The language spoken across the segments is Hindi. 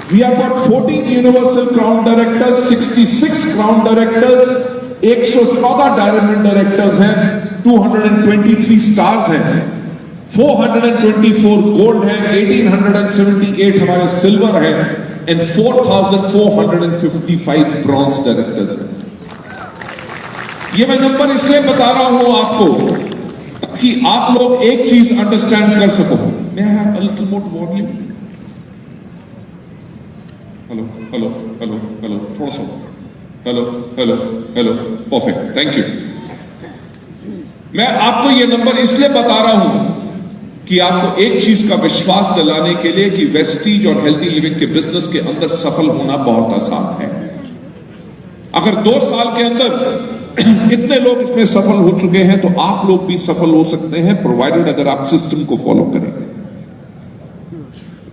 We have got 14 Universal Crown Directors, 66 Crown Directors, 114 Diamond Directors हैं, 223 Stars हैं, 424 Gold हैं, 1878 हमारे Silver हैं, and 4,455 Bronze Directors हैं। ये मैं नंबर इसलिए बता रहा हूं आपको कि आप लोग एक चीज अंडरस्टैंड कर सको। May I have a little more volume? Hello hello hello hello, थोड़ा सा hello hello hello, perfect, thank you. मैं आपको ये नंबर इसलिए बता रहा हूं कि आपको एक चीज का विश्वास दिलाने के लिए कि वेस्टीज और हेल्दी लिविंग के बिजनेस के अंदर सफल होना बहुत आसान है। अगर 2 साल के अंदर इतने लोग इसमें सफल हो चुके हैं तो आप लोग भी सफल हो सकते हैं, प्रोवाइडेड अगर आप सिस्टम को फॉलो करें।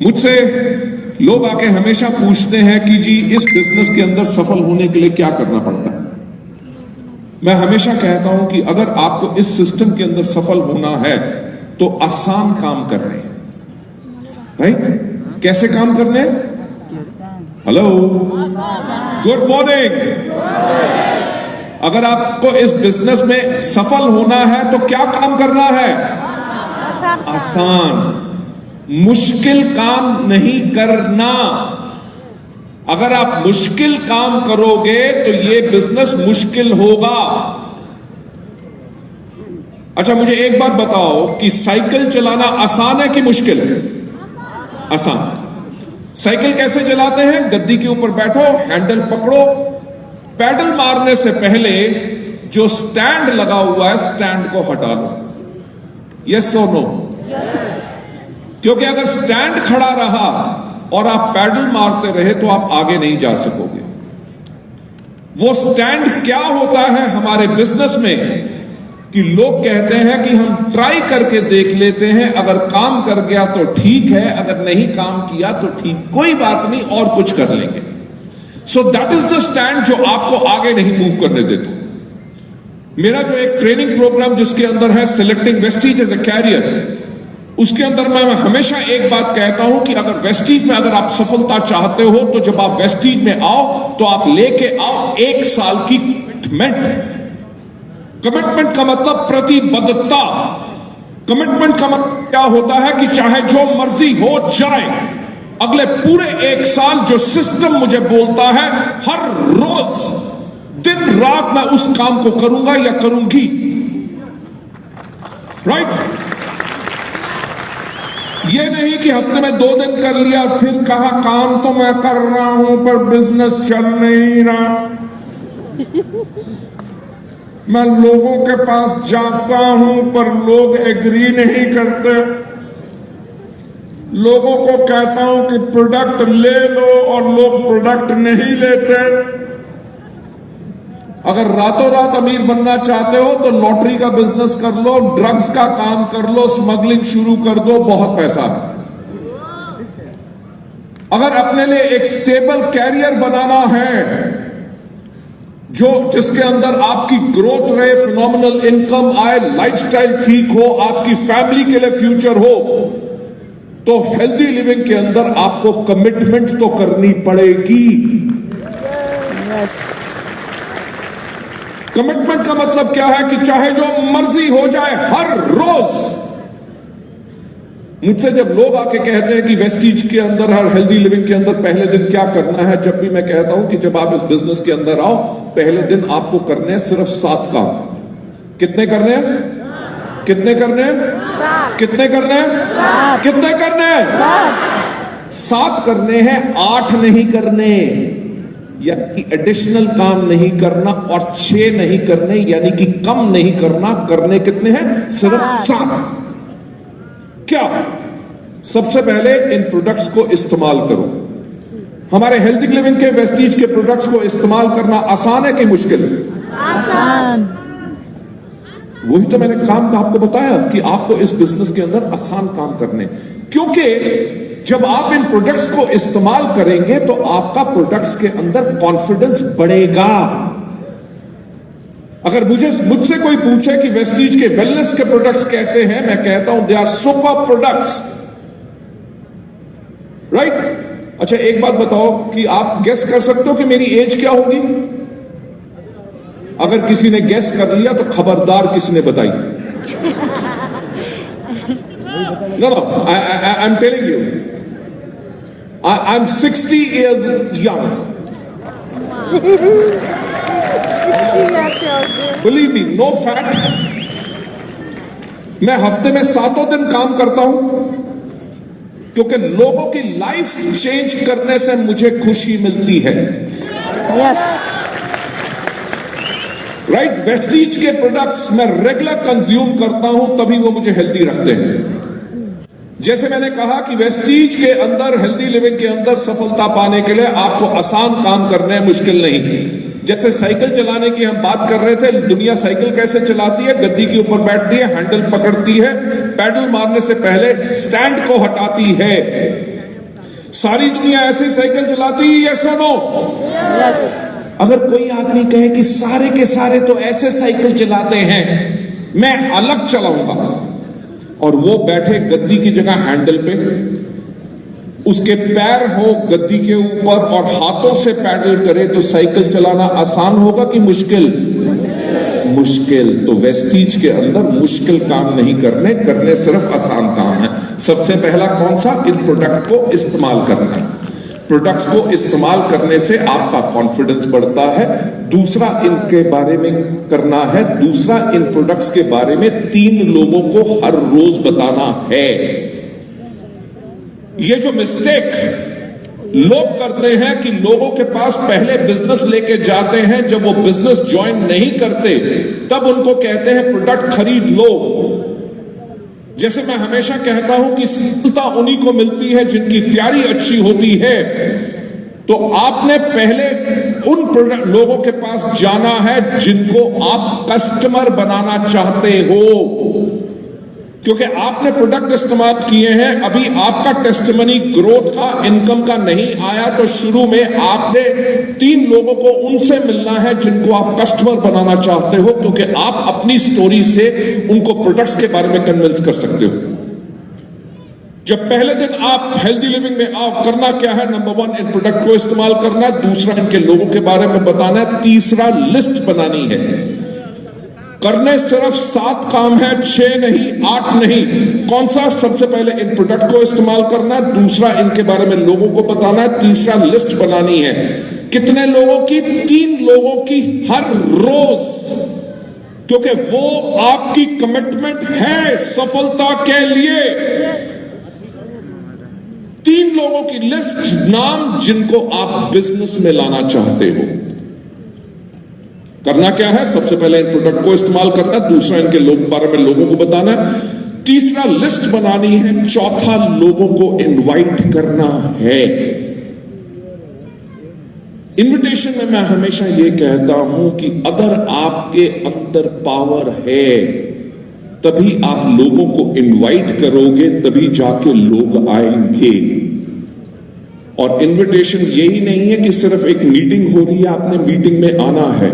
मुझसे लोग आके हमेशा पूछते हैं कि जी इस बिजनेस के अंदर सफल होने के लिए क्या करना पड़ता है। मैं हमेशा कहता हूं कि अगर आपको इस सिस्टम के अंदर सफल होना है तो आसान काम करने, राइट? कैसे काम करने? Hello, good morning. अगर आपको इस बिजनेस में सफल होना है तो क्या काम करना है? आसान, मुश्किल काम नहीं करना। अगर आप मुश्किल काम करोगे तो ये बिजनेस मुश्किल होगा। अच्छा, मुझे एक बात बताओ कि साइकिल चलाना आसान है कि मुश्किल? आसान। साइकिल कैसे चलाते हैं? गद्दी के ऊपर बैठो, हैंडल पकड़ो, पैडल मारने से पहले जो स्टैंड लगा हुआ है स्टैंड को हटा लो। यस और नो? क्योंकि अगर स्टैंड खड़ा रहा और आप पैडल मारते रहे तो आप आगे नहीं जा सकोगे। वो स्टैंड क्या होता है हमारे बिजनेस में कि लोग कहते हैं कि हम ट्राई करके देख लेते हैं, अगर काम कर गया तो ठीक है, अगर नहीं काम किया तो ठीक, कोई बात नहीं, और कुछ कर लेंगे। So that is the stand जो आपको आगे नहीं मूव करने देता। मेरा जो एक ट्रेनिंग प्रोग्राम जिसके अंदर है selecting Vestige as a career, उसके अंदर मैं हमेशा एक बात कहता हूं कि अगर वेस्टीज में अगर आप सफलता चाहते हो तो जब आप वेस्टीज में आओ तो आप लेके आओ 1 साल की कमिटमेंट। कमिटमेंट का मतलब प्रतिबद्धता। कमिटमेंट का मतलब क्या होता है कि चाहे जो मर्जी हो जाए, अगले पूरे 1 साल जो सिस्टम मुझे बोलता है हर रोज दिन रात मैं उस काम को करूंगा या करूंगी, राइट? ये नहीं कि हफ्ते में 2 दिन कर लिया और फिर कहा काम तो मैं कर रहा हूं पर बिजनेस चल नहीं रहा। मैं लोगों के पास जाता हूं पर लोग एग्री नहीं करते। लोगों को कहता हूं कि प्रोडक्ट ले लो और लोग प्रोडक्ट नहीं लेते। अगर रातों रात अमीर बनना चाहते हो तो लॉटरी का बिजनेस कर लो, ड्रग्स का काम कर लो, स्मगलिंग शुरू कर दो, बहुत पैसा है। अगर अपने लिए एक स्टेबल कैरियर बनाना है जो जिसके अंदर आपकी ग्रोथ रहे, फिनोमिनल इनकम आए, लाइफस्टाइल ठीक हो, आपकी फैमिली के लिए फ्यूचर हो, तो हेल्दी लिविंग के अंदर आपको कमिटमेंट तो करनी पड़ेगी। कमिटमेंट का मतलब क्या है कि चाहे जो मर्जी हो जाए हर रोज। मुझसे जब लोग आके कहते हैं कि वेस्टीज के अंदर हर हेल्दी लिविंग के अंदर पहले दिन क्या करना है, जब भी मैं कहता हूं कि जब आप इस बिजनेस के अंदर आओ पहले दिन आपको करने हैं सिर्फ 7 काम। कितने करने हैं? कितने करने हैं? कितने करने हैं? कितने करने हैं? 7 करने हैं, 8 नहीं करने, यानी कि एडिशनल काम नहीं करना, और 6 नहीं करने यानी कि कम नहीं करना। करने कितने हैं? सिर्फ 7। क्या? सबसे पहले इन प्रोडक्ट्स को इस्तेमाल करो। हमारे हेल्दी लिविंग के वेस्टीज के प्रोडक्ट्स को इस्तेमाल करना आसान है कि मुश्किल है? आसान। वही तो मैंने काम का आपको बताया कि आपको इस बिजनेस के अंदर आसान काम करने, क्योंकि जब आप इन प्रोडक्ट्स को इस्तेमाल करेंगे तो आपका प्रोडक्ट्स के अंदर कॉन्फिडेंस बढ़ेगा। अगर मुझसे कोई पूछे कि वेस्टीज के वेलनेस के प्रोडक्ट्स कैसे हैं, मैं कहता हूं they are super products, right? अच्छा एक बात बताओ कि आप गेस कर सकते हो कि मेरी एज क्या होगी? अगर किसी ने गेस कर लिया तो खबरदार किसने बताई। No I am telling you, I am 60 years young. Believe me, no fat. मैं हफ्ते में 7 दिन काम करता हूं क्योंकि लोगों की लाइफ चेंज करने से मुझे खुशी मिलती है। राइट, वेस्टीज के प्रोडक्ट्स मैं रेगुलर कंज्यूम करता हूं, तभी वो मुझे हेल्दी रखते हैं। जैसे मैंने कहा कि वेस्टीज के अंदर, हेल्दी लिविंग के अंदर सफलता पाने के लिए आपको आसान काम करने हैं, मुश्किल नहीं। जैसे साइकिल चलाने की हम बात कर रहे थे, दुनिया साइकिल कैसे चलाती है? गद्दी के ऊपर बैठती है, हैंडल पकड़ती है, पैडल मारने से पहले स्टैंड को हटाती है। सारी दुनिया ऐसे साइकिल चलाती है, यस और नो? अगर कोई आदमी कहे कि सारे के सारे तो ऐसे साइकिल चलाते हैं, मैं अलग चलाऊंगा, और वो बैठे गद्दी की जगह हैंडल पे, उसके पैर हो गद्दी के ऊपर और हाथों से पैडल करे, तो साइकिल चलाना आसान होगा कि मुश्किल? मुश्किल। तो वेस्टीज के अंदर मुश्किल काम नहीं करने सिर्फ आसान काम है। सबसे पहला कौन सा? इन प्रोडक्ट को इस्तेमाल करना। प्रोडक्ट्स को इस्तेमाल करने से आपका कॉन्फिडेंस बढ़ता है। दूसरा इनके बारे में करना है, दूसरा इन प्रोडक्ट्स के बारे में 3 लोगों को हर रोज बताना है। ये जो मिस्टेक लोग करते हैं कि लोगों के पास पहले बिजनेस लेके जाते हैं, जब वो बिजनेस ज्वाइन नहीं करते तब उनको कहते हैं प्रोडक्ट खरीद लो। जैसे मैं हमेशा कहता हूं कि सफलता उन्हीं को मिलती है जिनकी तैयारी अच्छी होती है। तो आपने पहले उन प्रोडक्ट लोगों के पास जाना है जिनको आप कस्टमर बनाना चाहते हो, क्योंकि आपने प्रोडक्ट इस्तेमाल किए हैं, अभी आपका टेस्टिमनी ग्रोथ का, इनकम का नहीं आया, तो शुरू में आपने 3 लोगों को उनसे मिलना है जिनको आप कस्टमर बनाना चाहते हो, क्योंकि आप अपनी स्टोरी से उनको प्रोडक्ट्स के बारे में कन्विंस कर सकते हो। जब पहले दिन आप हेल्दी लिविंग में आओ, करना क्या है? नंबर 1 इन प्रोडक्ट को इस्तेमाल करना है, दूसरा इनके लोगों के बारे में बताना है, तीसरा लिस्ट बनानी है। करने सिर्फ 7 काम है, 6 नहीं, 8 नहीं। कौन सा? सबसे पहले इन प्रोडक्ट को इस्तेमाल करना है, दूसरा इनके बारे में लोगों को बताना है, तीसरा लिस्ट बनानी है। कितने लोगों की? 3 लोगों की हर रोज, क्योंकि वो आपकी कमिटमेंट है सफलता के लिए। 3 लोगों की लिस्ट, नाम जिनको आप बिजनेस में लाना चाहते हो। करना क्या है? सबसे पहले इन प्रोडक्ट को इस्तेमाल करना, दूसरा इनके बारे में लोगों को बताना, तीसरा लिस्ट बनानी है, चौथा लोगों को इनवाइट करना है। इनविटेशन में मैं हमेशा ये कहता हूं कि अगर आपके अंदर पावर है तभी आप लोगों को इनवाइट करोगे, तभी जाके लोग आएंगे। और इनविटेशन यही नहीं है कि सिर्फ एक मीटिंग हो रही है, आपने मीटिंग में आना है।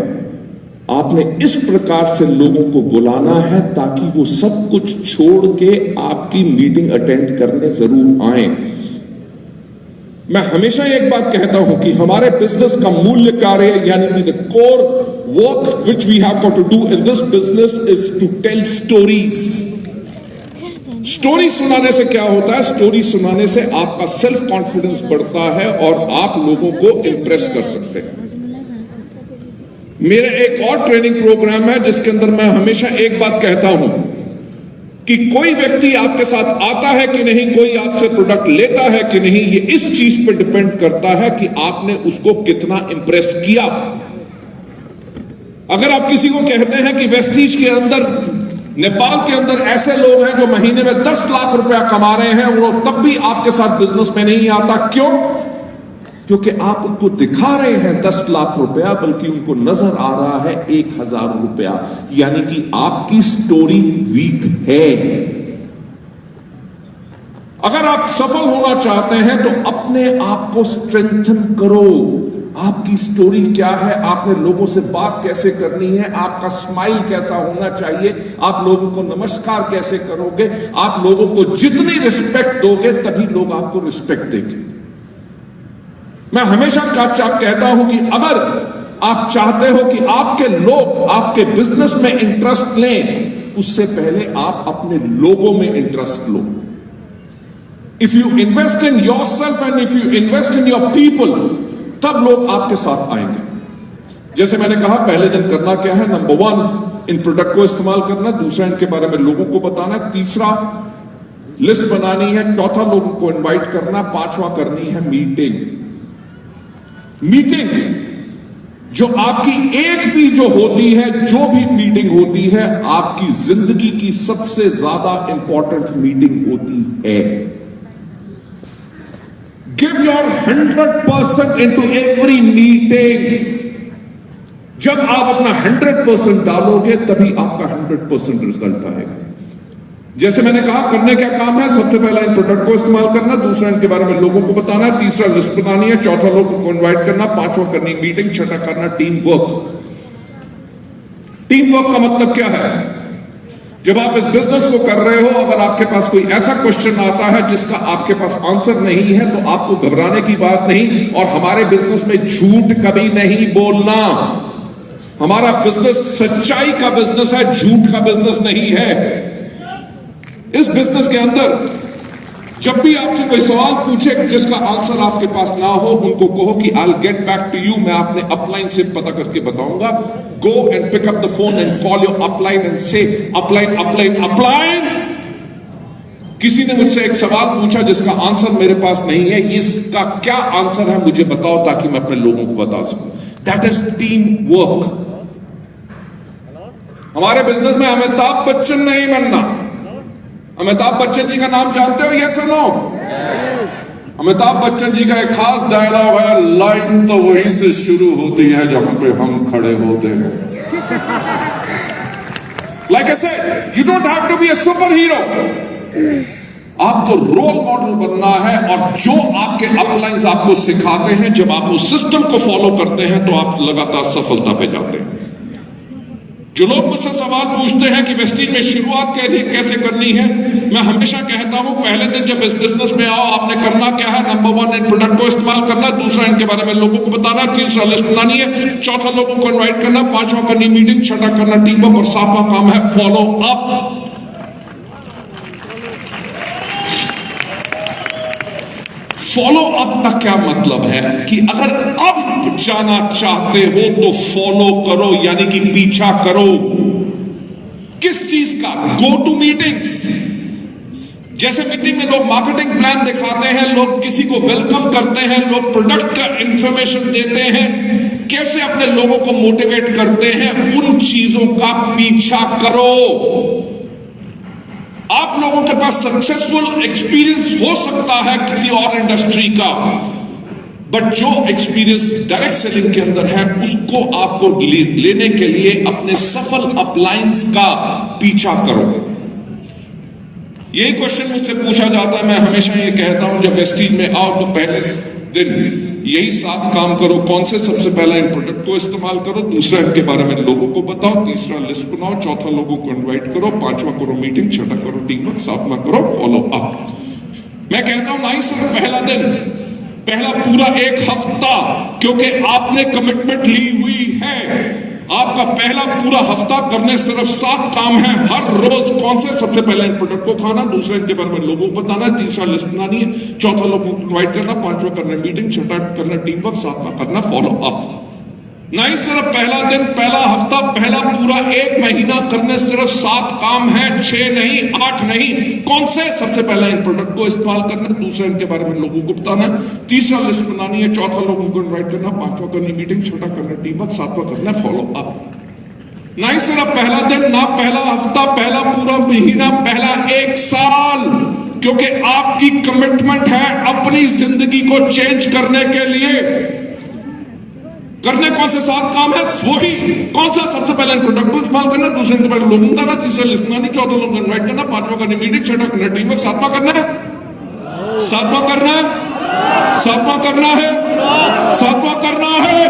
आपने इस प्रकार से लोगों को बुलाना है ताकि वो सब कुछ छोड़ के आपकी मीटिंग अटेंड करने जरूर आए। मैं हमेशा एक बात कहता हूं कि हमारे बिजनेस का मूल्य कार्य, यानी कि the core work which we have got to do in this business is to tell stories. Story सुनाने से क्या होता है? स्टोरी सुनाने से आपका सेल्फ कॉन्फिडेंस बढ़ता है और आप लोगों को इंप्रेस कर सकते हैं। मेरा एक और ट्रेनिंग प्रोग्राम है जिसके अंदर मैं हमेशा एक बात कहता हूं कि कोई व्यक्ति आपके साथ आता है कि नहीं, कोई आपसे प्रोडक्ट लेता है कि नहीं, ये इस चीज पर डिपेंड करता है कि आपने उसको कितना इंप्रेस किया। अगर आप किसी को कहते हैं कि वेस्टीज के अंदर, नेपाल के अंदर ऐसे लोग हैं जो महीने में 10 लाख रुपया कमा रहे हैं, वो तब भी आपके साथ बिजनेस में नहीं आता। क्यों? क्योंकि आप उनको दिखा रहे हैं 10 लाख रुपया, बल्कि उनको नजर आ रहा है 1000 रुपया, यानी कि आपकी स्टोरी वीक है। अगर आप सफल होना चाहते हैं तो अपने आप को स्ट्रेंथन करो। आपकी स्टोरी क्या है? आपने लोगों से बात कैसे करनी है? आपका स्माइल कैसा होना चाहिए? आप लोगों को नमस्कार कैसे करोगे? आप लोगों को जितनी रिस्पेक्ट दोगे तभी लोग आपको रिस्पेक्ट देंगे। मैं हमेशा कहता हूं कि अगर आप चाहते हो कि आपके लोग आपके बिजनेस में इंटरेस्ट लें, उससे पहले आप अपने लोगों में interest low. If you invest in yourself and if you invest in your people, तब लोग आपके साथ आएंगे। जैसे मैंने कहा, पहले दिन करना क्या है? नंबर 1, इन प्रोडक्ट को इस्तेमाल करना। दूसरा, इनके बारे में लोगों को बताना। तीसरा, लिस्ट बनानी है। चौथा, लोगों को इनवाइट करना। पांचवा, करनी है मीटिंग। जो आपकी एक भी जो होती है, जो भी मीटिंग होती है, आपकी जिंदगी की सबसे ज्यादा इंपॉर्टेंट मीटिंग होती है। Give your 100% into every meeting. जब आप अपना 100% डालोगे, तभी आपका 100% रिजल्ट आएगा। जैसे मैंने कहा, करने क्या काम है? सबसे पहला इन प्रोडक्ट को इस्तेमाल करना। दूसरा, इनके बारे में लोगों को बताना। तीसरा, लिस्ट बनानी है। चौथा, लोगों को इनवाइट करना। पांचवा, करनी मीटिंग। छठा, करना टीम वर्क। टीम वर्क का मतलब क्या है? जब आप इस बिजनेस को कर रहे हो, अगर आपके पास कोई ऐसा क्वेश्चन आता है जिसका आपके पास आंसर नहीं है, तो आपको घबराने की बात नहीं। और हमारे बिजनेस में झूठ कभी नहीं बोलना। हमारा बिजनेस सच्चाई का बिजनेस है, झूठ का बिजनेस नहीं है। इस बिजनेस के अंदर जब भी आपसे कोई सवाल पूछे जिसका आंसर आपके पास ना हो, उनको कहो कि I will get back to you, मैं अपने अपलाइन से पता करके बताऊंगा। Go and pick up the phone and call your upline and से अपलाइन अपलाइन अपलाइन, किसी ने मुझसे एक सवाल पूछा जिसका आंसर मेरे पास नहीं है, इसका क्या आंसर है मुझे बताओ, ताकि मैं अपने लोगों को बता सकूं। That is team work. हमारे बिजनेस में अमिताभ बच्चन नहीं बनना। अमिताभ बच्चन जी का नाम जानते हो? यस और नो? अमिताभ बच्चन जी का एक खास डायलॉग है, लाइन तो वहीं से शुरू होती है जहां पे हम खड़े होते हैं। Like I said, you don't have to be a super hero. आपको रोल मॉडल बनना है, और जो आपके अपलाइंस आपको सिखाते हैं, जब आप उस सिस्टम को फॉलो करते हैं, तो आप लगातार सफलता पे जाते हैं। जो लोग मुझसे सवाल पूछते हैं कि वेस्टीज में शुरुआत कैसे करनी है, मैं हमेशा कहता हूं, पहले दिन जब इस बिजनेस में आओ, आपने करना क्या है? नंबर 1, इन प्रोडक्ट को इस्तेमाल करना। दूसरा, इनके बारे में लोगों को बताना। तीसरा, लिस्ट बनानी है। चौथा, लोगों को इनवाइट करना। पांचवा, करनी मीटिंग। छठा, करना टीम वर्क। और सातवां काम है फॉलो अप। फॉलो अप का क्या मतलब है? कि अगर अब जाना चाहते हो तो फॉलो करो, यानी कि पीछा करो। किस चीज का? Go to meetings. जैसे मीटिंग में लोग मार्केटिंग प्लान दिखाते हैं, लोग किसी को वेलकम करते हैं, लोग प्रोडक्ट का इंफॉर्मेशन देते हैं, कैसे अपने लोगों को मोटिवेट करते हैं, उन चीजों का पीछा करो। आप लोगों के पास सक्सेसफुल एक्सपीरियंस हो सकता है किसी और इंडस्ट्री का, बट जो एक्सपीरियंस डायरेक्ट सेलिंग के अंदर है, उसको आपको लेने के लिए अपने सफल अपलाइंस का पीछा करो। यही क्वेश्चन मुझसे पूछा जाता है। मैं हमेशा ये कहता हूं, जब वेस्टीज में आओ तो पहले दिन यही 7 काम करो। कौन से? सबसे पहला, इन प्रोडक्ट को इस्तेमाल करो। दूसरा, इनके बारे में लोगों को बताओ। तीसरा, लिस्ट बनाओ। चौथा, लोगों को इनवाइट करो। पांचवा, करो मीटिंग। छठा, करो टीम वर्क। सातवां, करो फॉलो अप। मैं कहता हूं, नहीं सिर्फ पहला दिन, पहला पूरा एक हफ्ता, क्योंकि आपने कमिटमेंट ली हुई है। आपका पहला पूरा हफ्ता करने सिर्फ 7 काम है हर रोज। कौन से? सबसे पहले इन प्रोडक्ट को खाना। दूसरा, इनके बारे में लोगों को बताना। तीसरा, लिस्ट बनानी है। चौथा, लोगों को इनवाइट करना। पांचवा, करना मीटिंग। छठा, करना टीम वर्क। सातवां, करना फॉलो अप। नहीं सिर्फ पहला दिन, पहला हफ्ता, पहला पूरा 1 महीना करने सिर्फ 7 काम है, 6 नहीं, 8 नहीं। कौन से? सबसे पहला, इन प्रोडक्ट को इस्तेमाल करना। दूसरा, इनके बारे में लोगों को बताना। तीसरा, लिस्ट बनानी है। चौथा, लोगों को इनवाइट करना। पांचवा, करनी मीटिंग। छठा, करना टीम वर्क। सातवां, करना फॉलो अप। नहीं सिर्फ पहला दिन, ना पहला हफ्ता, पहला पूरा महीना, पहला 1 साल, क्योंकि आपकी कमिटमेंट है अपनी जिंदगी को चेंज करने के लिए। करने कौन से 7 काम है? वही। कौन सा? सबसे पहले प्रोडक्ट को इस्तेमाल करना। दूसरे, इनके बारे में लोगों का, तीसरा, लिस्ट बनानी। चौथा, लोगों को इनवाइट करना। पांचवा, करनी मीटिंग। छठा, करना टीम वर्क। सातवां करना है। सातवां करना है। सातवां करना है। सातवां करना है।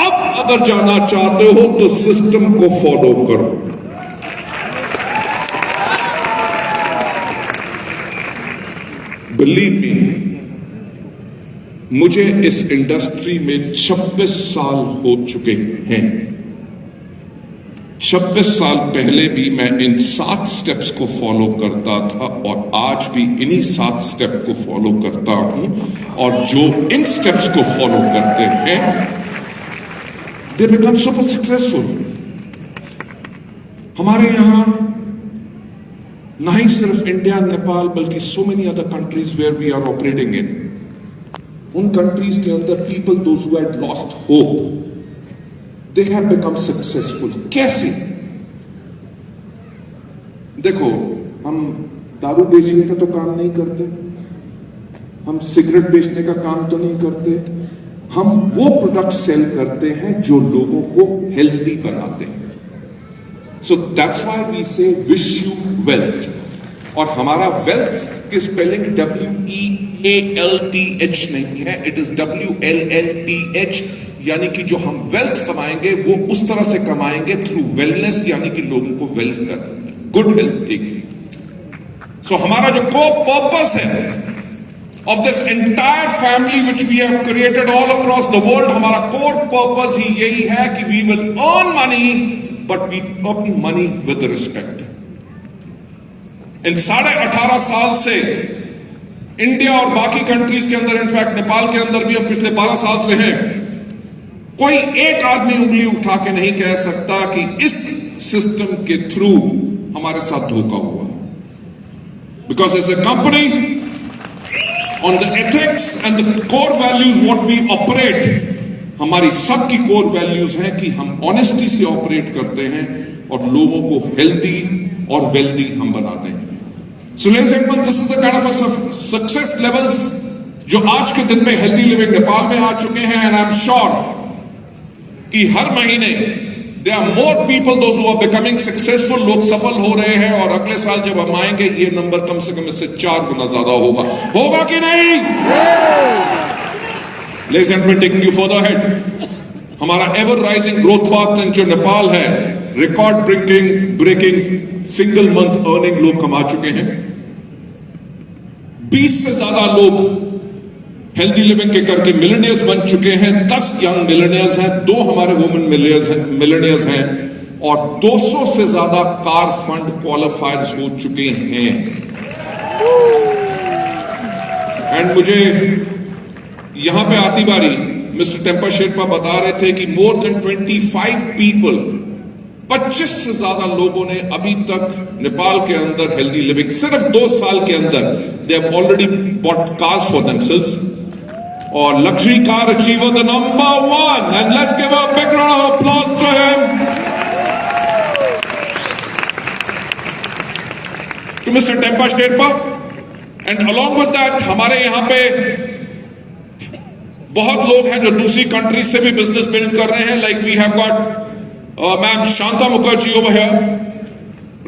अब अगर जाना चाहते हो तो सिस्टम को फॉलो करो। बिलीव मी, मुझे इस इंडस्ट्री में 26 साल हो चुके हैं। 26 साल पहले भी मैं इन 7 स्टेप्स को फॉलो करता था और आज भी इन्हीं 7 स्टेप को फॉलो करता हूं, और जो इन स्टेप्स को फॉलो करते हैं दे बिकम सुपर सक्सेसफुल। हमारे यहां ना ही सिर्फ इंडिया, नेपाल, बल्कि so many other countries where we are operating in, उन कंट्रीज के अंदर people those who had lost hope, they have become successful. कैसे? देखो, हम दारू बेचने का तो काम नहीं करते, हम सिगरेट बेचने का काम तो नहीं करते, हम वो प्रोडक्ट सेल करते हैं जो लोगों को हेल्दी बनाते हैं। सो दैट्स व्हाई वी से विश यू वेल्थ। और हमारा वेल्थ की स्पेलिंग WEALTH नहीं है, इट इज WLLTH, यानी कि जो हम वेल्थ कमाएंगे वो उस तरह से कमाएंगे थ्रू वेलनेस, यानी कि लोगों को वेल कर गुड हेल्थ देगी। सो हमारा जो को पर्पस है of this entire family which we have created all across the world, हमारा कोर पर्पस ही यही है कि we will earn money but we earn money with respect। इन 18.5 साल से इंडिया और बाकी कंट्रीज के अंदर, इनफैक्ट नेपाल के अंदर भी हम पिछले 12 साल से हैं, कोई एक आदमी उंगली उठा के नहीं कह सकता कि इस सिस्टम के थ्रू हमारे साथ धोखा हुआ। Because as a company on the ethics and the core values what we operate, हमारी सबकी core values हैं कि हम honesty से operate करते हैं और लोगों को healthy और wealthy हम बनाते हैं। So ladies and gentlemen, this is the kind of a success levels जो आज के दिन में healthy living नेपाल में आ चुके हैं, and I'm sure कि हर महीने there are more people those who are becoming successful, लोग सफल हो रहे हैं, और अगले साल जब हम आएंगे ये नंबर कम से कम इससे 4 गुना ज्यादा होगा कि नहीं? Ladies and gentlemen, taking you further ahead, हमारा ever rising growth path जो नेपाल है, record breaking single month earning लोग कमा चुके हैं। 20 से ज्यादा लोग हेल्दी लिविंग के करके मिलेनियर्स बन चुके हैं। 10 यंग मिलेनियर्स हैं, 2 हमारे वुमेन मिलेनियर्स हैं, और 200 से ज्यादा कार फंड क्वालिफायर्स हो चुके हैं। एंड मुझे यहां पे आती बारी मिस्टर टेम्पा शेरपा बता रहे थे कि मोर देन 25 पीपल, 25 से ज्यादा लोगों ने अभी तक नेपाल के अंदर हेल्दी लिविंग सिर्फ 2 साल के अंदर they have already bought cars for themselves. और luxury car achiever the number 1, and let's give a big round of applause to him, to mister Tempa Sherpa. And along with that हमारे यहां पे बहुत लोग हैं जो दूसरी कंट्री से भी बिजनेस बिल्ड कर रहे हैं, like we have got ma'am Shanta Mukherjee over here,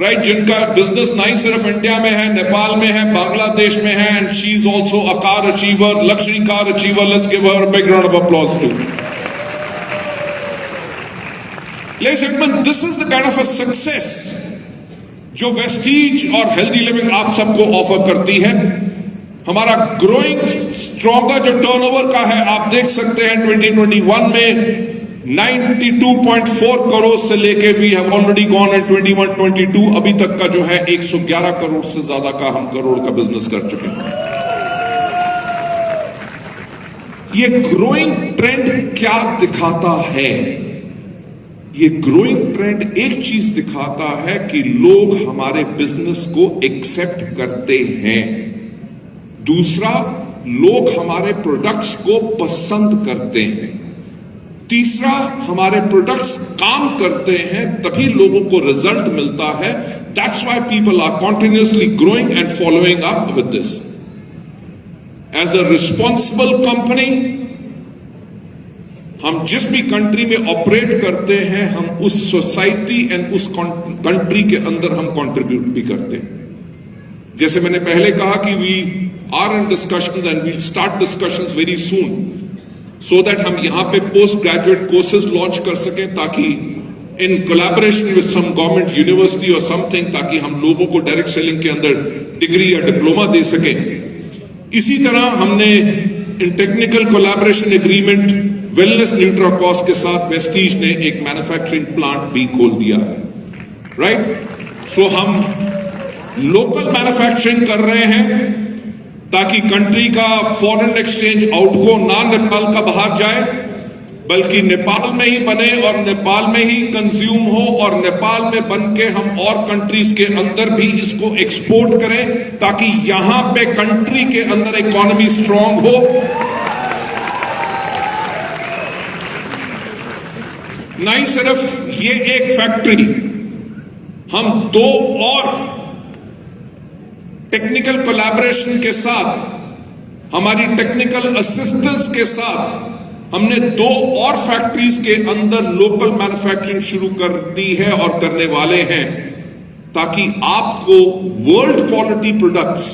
right, जिनका बिजनेस ना ही सिर्फ इंडिया में है, नेपाल में है, बांग्लादेश में है, and she is also a car achiever, luxury car achiever. Let's give her a big round of applause to. Ladies and gentleman, this is the kind of a success जो वेस्टीज और हेल्दी लिविंग आप सबको ऑफर करती है। हमारा ग्रोइंग स्ट्रॉन्गर जो टर्नओवर का है, आप देख सकते हैं 2021 में 92.4 करोड़ से लेके we have already gone at 21-22 अभी तक का जो है 111 करोड़ से ज्यादा का हम करोड़ का बिजनेस कर चुके हैं। ये ग्रोइंग ट्रेंड क्या दिखाता है? ये ग्रोइंग ट्रेंड एक चीज दिखाता है कि लोग हमारे बिजनेस को एक्सेप्ट करते हैं। दूसरा, लोग हमारे प्रोडक्ट्स को पसंद करते हैं। तीसरा, हमारे प्रोडक्ट्स काम करते हैं, तभी लोगों को रिजल्ट मिलता है। That's why people are continuously growing and following up with this. As a responsible company, हम जिस भी कंट्री में ऑपरेट करते हैं, हम उस सोसाइटी एंड उस कंट्री के अंदर हम कंट्रीब्यूट भी करते हैं। जैसे मैंने पहले कहा कि we are in discussions and we'll start discussions very soon, so that हम यहां पे पोस्ट ग्रेजुएट कोर्सेज लॉन्च कर सकें, ताकि in collaboration with some government university और समथिंग, ताकि हम लोगों को डायरेक्ट सेलिंग के अंदर डिग्री या डिप्लोमा दे सकें। इसी तरह हमने इन technical collaboration agreement wellness Nutracos के साथ वेस्टीज ने एक मैन्युफैक्चरिंग प्लांट भी खोल दिया है, राइट? सो हम लोकल मैन्युफैक्चरिंग कर रहे हैं ताकि कंट्री का फॉरेन एक्सचेंज आउटगो ना नेपाल का बाहर जाए, बल्कि नेपाल में ही बने और नेपाल में ही कंज्यूम हो, और नेपाल में बन के हम और कंट्रीज के अंदर भी इसको एक्सपोर्ट करें ताकि यहां पे कंट्री के अंदर इकोनॉमी स्ट्रांग हो। नहीं सिर्फ ये एक फैक्ट्री, हम 2 और टेक्निकल कोलैबोरेशन के साथ, हमारी टेक्निकल असिस्टेंस के साथ हमने 2 और फैक्ट्रीज के अंदर लोकल मैन्युफैक्चरिंग शुरू कर दी है और करने वाले हैं, ताकि आपको world quality products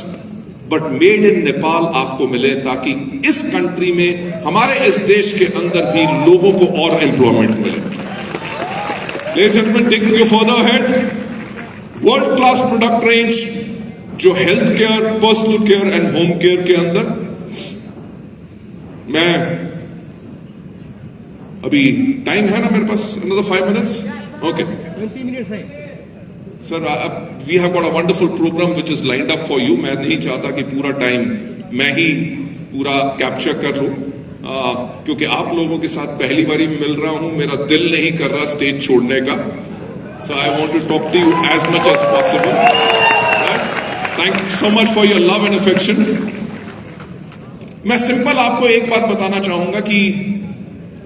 but made in Nepal आपको मिले, ताकि इस कंट्री में, हमारे इस देश के अंदर भी लोगों को और एम्प्लॉयमेंट मिले। Ladies and gentlemen, taking you further ahead, world class product range जो health care, personal care and home care के अंदर, मैं अभी टाइम है ना मेरे पास, another 5 minutes? Okay. 20 minutes है sir. We have got a wonderful programme which is lined up for you. मैं नहीं चाहता कि पूरा टाइम मैं ही पूरा कैप्चर कर लूं, क्योंकि आप लोगों के साथ पहली बारी मिल रहा हूं, मेरा दिल नहीं कर रहा स्टेज छोड़ने का। So I want to talk to you as much as possible. Thank you so much for your love and affection. मैं सिंपल आपको एक बात बताना चाहूंगा कि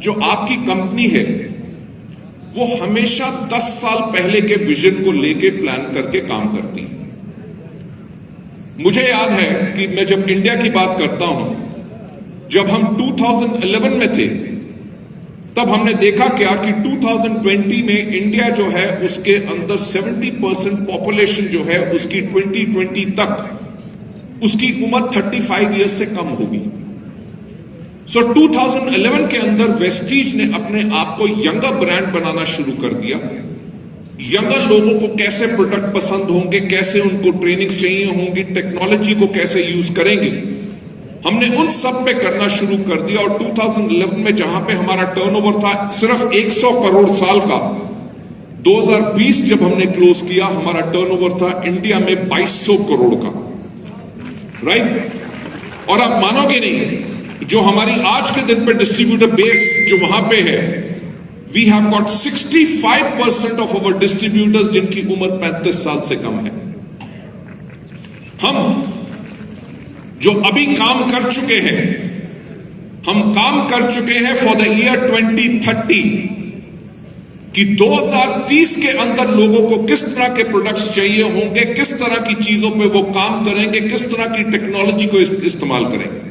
जो आपकी कंपनी है वो हमेशा 10 साल पहले के विजन को लेके प्लान करके काम करती है। मुझे याद है कि मैं जब इंडिया की बात करता हूं, जब हम 2011 में थे, तब हमने देखा क्या कि 2020 में इंडिया जो है उसके अंदर 70% पॉपुलेशन जो है उसकी 2020 तक उसकी उम्र 35 ईयर्स से कम होगी। सो 2011 के अंदर वेस्टीज ने अपने आप को यंगर ब्रांड बनाना शुरू कर दिया। यंगर लोगों को कैसे प्रोडक्ट पसंद होंगे, कैसे उनको ट्रेनिंग्स चाहिए होंगी, टेक्नोलॉजी को कैसे यूज करेंगे, हमने उन सब पे करना शुरू कर दिया। और 2011 में जहां पे हमारा टर्नओवर था सिर्फ 100 करोड़ साल का, 2020 जब हमने क्लोज किया हमारा टर्नओवर था इंडिया में 2200 करोड़ का, राइट? और आप मानोगे नहीं, जो हमारी आज के दिन पे डिस्ट्रीब्यूटर बेस जो वहां पे है, we have got 65% of our distributors जिनकी उम्र 35 साल से कम है। हम जो अभी काम कर चुके हैं, हम काम कर चुके हैं फॉर द ईयर 2030 कि 2030 के अंदर लोगों को किस तरह के प्रोडक्ट्स चाहिए होंगे, किस तरह की चीजों पे वो काम करेंगे, किस तरह की टेक्नोलॉजी को इस्तेमाल करेंगे।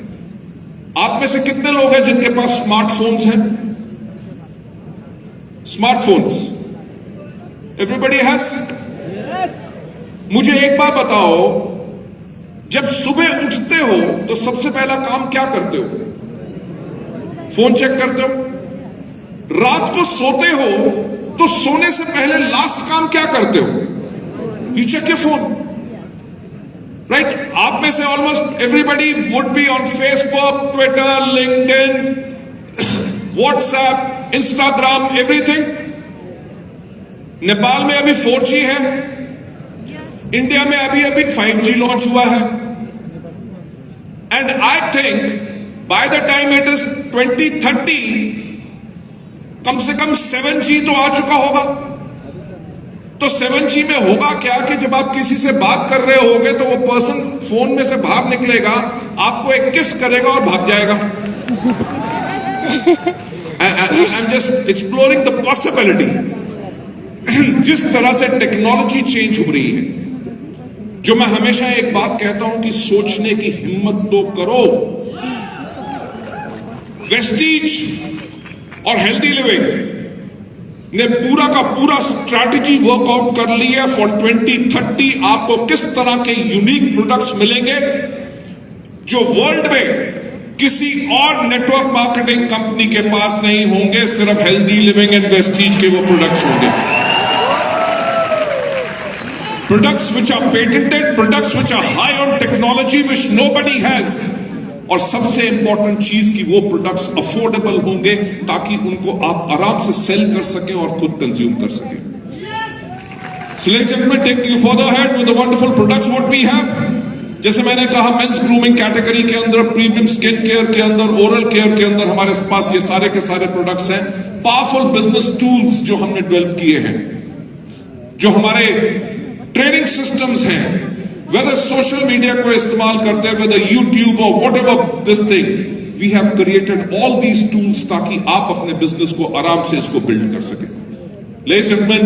आप में से कितने लोग हैं जिनके पास स्मार्टफोन्स हैं? Smartphones everybody has. मुझे एक बात बताओ, जब सुबह उठते हो तो सबसे पहला काम क्या करते हो? फोन चेक करते हो। रात को सोते हो तो सोने से पहले लास्ट काम क्या करते हो? You check your phone, right? आप में से almost everybody would be on Facebook, Twitter, LinkedIn, WhatsApp, Instagram, everything. Nepal में अभी 4G है, इंडिया में अभी अभी 5G लॉन्च हुआ है। And I think by the time it is 2030 कम से कम 7G तो आ चुका होगा। तो 7G में होगा क्या कि जब आप किसी से बात कर रहे होगे तो वो पर्सन फोन में से बाहर निकलेगा, आपको एक किस करेगा और भाग जाएगा। I am just exploring the possibility. जिस तरह से टेक्नोलॉजी चेंज हो रही है, जो मैं हमेशा एक बात कहता हूं कि सोचने की हिम्मत तो करो। वेस्टीज और हेल्दी लिविंग ने पूरा का पूरा स्ट्रैटेजी वर्कआउट कर ली है फॉर 2030। आपको किस तरह के यूनिक प्रोडक्ट्स मिलेंगे जो वर्ल्ड में किसी और नेटवर्क मार्केटिंग कंपनी के पास नहीं होंगे, सिर्फ हेल्दी लिविंग एंड वेस्टीज के वो प्रोडक्ट्स होंगे। Products which are patented, products which are high on technology, which nobody has, और सबसे इंपॉर्टेंट चीज कि वो प्रोडक्ट्स अफोर्डेबल होंगे ताकि उनको आप आराम से सेल कर सकें और खुद कंज्यूम कर सकें। So ladies and gentlemen, take you further ahead with the wonderful products what we have. जैसे मैंने कहा मेंस ग्रूमिंग कैटेगरी के अंदर, प्रीमियम स्किन केयर के अंदर, ओरल केयर के अंदर हमारे पास ये सारे के सारे प्रोडक्ट्स हैं। पावरफुल बिजनेस टूल्स जो हमने डेवलप किए हैं, जो हमारे ट्रेनिंग सिस्टम्स हैं, वेदर सोशल मीडिया को इस्तेमाल करते हैं, वेदर यूट्यूब और whatever this thing, we have created all these tools ताकि आप अपने बिजनेस को आराम से इसको बिल्ड कर सकें। Ladies and gentleman,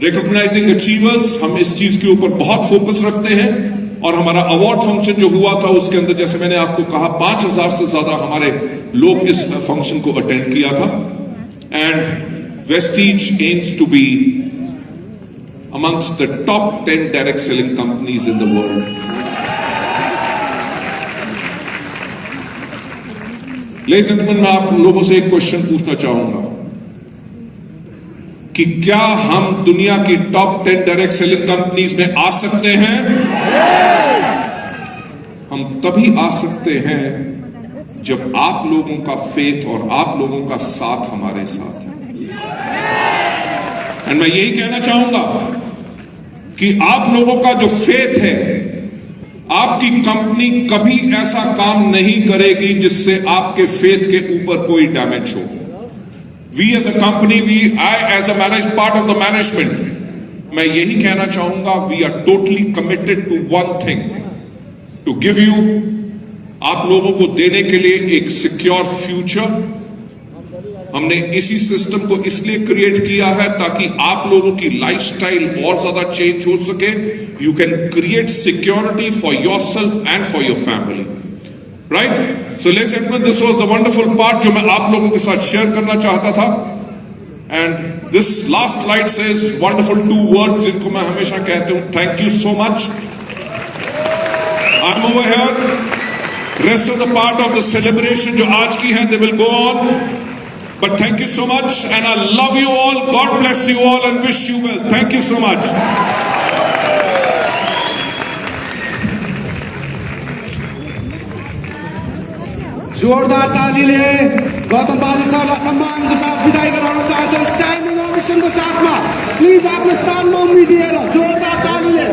recognising achievers, हम इस चीज के ऊपर बहुत फोकस रखते हैं और हमारा अवार्ड फंक्शन जो हुआ था उसके अंदर जैसे मैंने आपको कहा 5000 से ज्यादा हमारे लोग इस फंक्शन को अटेंड किया था। And Vestige aims to be amongst the top 10 direct selling companies in the world. Ladies and gentlemen, मैं आप लोगों से एक क्वेश्चन पूछना चाहूंगा कि क्या हम दुनिया की टॉप 10 डायरेक्ट सेलिंग कंपनीज में आ सकते हैं? हम तभी आ सकते हैं जब आप लोगों का फेथ और आप लोगों का साथ हमारे साथ है। एंड मैं यही कहना चाहूंगा कि आप लोगों का जो फेथ है, आपकी कंपनी कभी ऐसा काम नहीं करेगी जिससे आपके फेथ के ऊपर कोई डैमेज हो। We as a company, I as a manage part of the management, मैं यही कहना चाहूंगा, we are totally committed to one thing, to give you, आप लोगों को देने के लिए एक सिक्योर फ्यूचर। हमने इसी सिस्टम को इसलिए क्रिएट किया है ताकि आप लोगों की लाइफस्टाइल और ज्यादा चेंज हो सके। You can create security for yourself and for your family, right? So let's end this was the wonderful part जो मैं आप लोगों के साथ शेयर करना चाहता था। And this last slide says wonderful 2 words जिनको मैं हमेशा कहता हूं, thank you so much. I am over here, rest of the part of the celebration जो आज की है, they will go on, but thank you so much and I love you all, God bless you all and wish you well. Thank you so much. जोरदार तालीले गौतम बाली सरलाई सम्मानको साथ विदाई गराउन चाहन्छु। स्ट्यान्डिङ ओभेसनको साथमा प्लिज आफ्नो स्थानमा उभिदिएर जोरदार तालीले,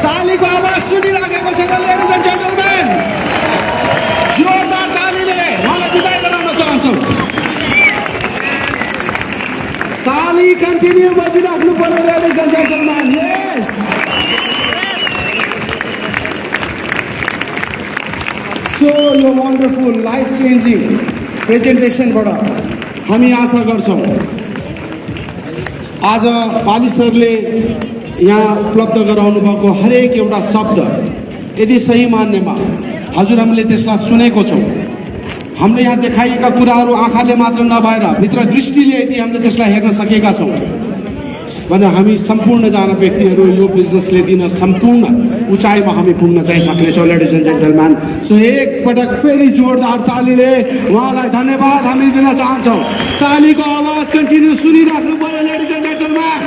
तालीको आवाज सुनिराखेको छ त लेडिज एन्ड जेन्टलमेन, जोरदार तालीले उहाँलाई विदाई गराउन चाहन्छु। ताली कन्टिन्यू बजिराख्नु पर्यो ladies and gentlemen. Yes, so यो वन्डरफुल लाइफ चेन्जिङ प्रेजेन्टेसनबाट हामी आशा गर्छौँ आज बाली सरले यहाँ उपलब्ध गराउनु भएको हरेक एउटा शब्द यदि सही मान्नेमा हजुरहरूले त्यसलाई सुनेको छौँ, हामीले यहाँ देखाइएका कुराहरू आँखाले मात्र नभएर भित्र दृष्टिले यदि हामीले त्यसलाई हेर्न सकेका छौँ भने हामी सम्पूर्णजना व्यक्तिहरू यो बिजनेसले दिन सम्पूर्ण उचाइमा हामी पुग्न चाहिँ सक्नेछौँ। लेडिज एन्ड जेन्टलम्यान, सो एकपटक फेरि जोरदार तालीले उहाँलाई धन्यवाद हामी दिन चाहन्छौँ। तालीको आवाज कन्टिन्यू सुनिराख्नु पर्यो लेडिज एन्ड जेन्टलम्यान।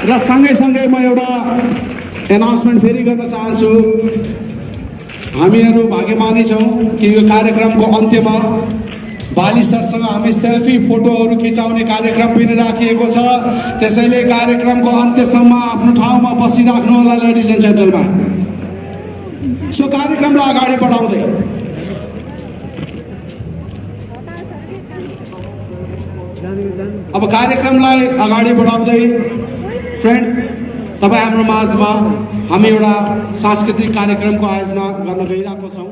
र सँगै म एउटा एनाउन्समेन्ट फेरि गर्न चाहन्छु। हामीहरू भाग्यमानी छौँ कि यो कार्यक्रमको अन्त्यमा बाली सरसँग हामी सेल्फी फोटोहरू खिचाउने कार्यक्रम पनि राखिएको छ। त्यसैले कार्यक्रमको अन्त्यसम्म आफ्नो ठाउँमा बसिराख्नु होला लेडिज एन्ड जेन्टलम्यान। सो कार्यक्रमलाई अगाडि बढाउँदै फ्रेन्ड्स, तपाईँ हाम्रो माझमा हामी एउटा सांस्कृतिक कार्यक्रमको आयोजना गर्न गइरहेको छौँ।